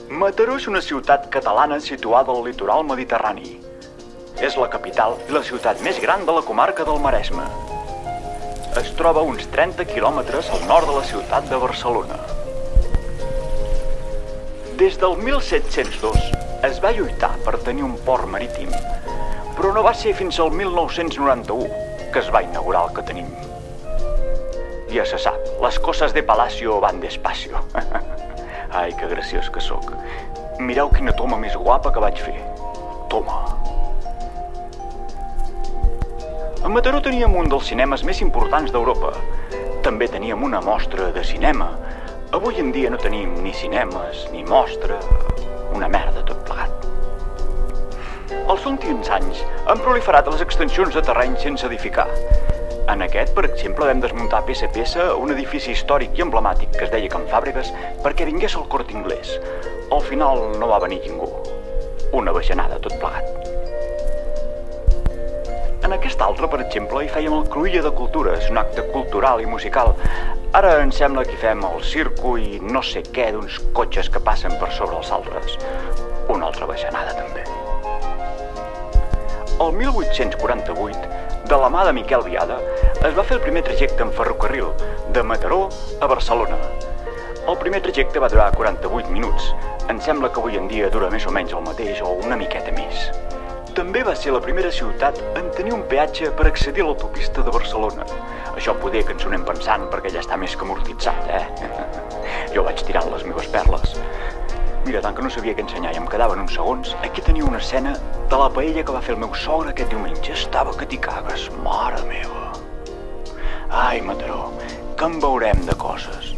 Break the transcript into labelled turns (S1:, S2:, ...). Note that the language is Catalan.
S1: Mataró és una ciutat catalana situada al litoral mediterrani. És la capital i la ciutat més gran de la comarca del Maresme. Es troba a uns 30 quilòmetres al nord de la ciutat de Barcelona. Des del 1702 es va lluitar per tenir un port marítim, però no va ser fins al 1991 que es va inaugurar el que tenim. Ja se sap, les coses de palacio van despacio. Ai, que graciós que sóc. Mireu quina toma més guapa que vaig fer. Toma. A Mataró teníem un dels cinemes més importants d'Europa. També teníem una mostra de cinema. Avui en dia no tenim ni cinemes, ni mostra... Una merda tot plegat. Els últims anys han proliferat les extensions de terreny sense edificar. En aquest, per exemple, vam desmuntar peça a peça un edifici històric i emblemàtic que es deia Can Fàbregues perquè vingués el Corte Inglés. Al final no va venir ningú. Una bajanada tot plegat. En aquest altre, per exemple, hi fèiem el Cruïlla de Cultures, un acte cultural i musical. Ara em sembla que hi fem el circo i no sé què d'uns cotxes que passen per sobre els altres. Una altra bajanada, també. El 1848, de la mà de Miquel Biada, es va fer el primer trajecte en ferrocarril, de Mataró a Barcelona. El primer trajecte va durar 48 minuts. Em sembla que avui en dia dura més o menys el mateix o una miqueta més. També va ser la primera ciutat en tenir un peatge per accedir a l'autopista de Barcelona. Això poder que ens ho anem pensant perquè ja està més que amortitzat, Jo vaig tirant les meves perles. Mira, tant que no sabia què ensenyar i em quedaven uns segons, aquí tenia una escena de la paella que va fer el meu sogre aquest diumenge. Estava que t'hi cagues, mare meva. Ai, Mataró, que en veurem de coses.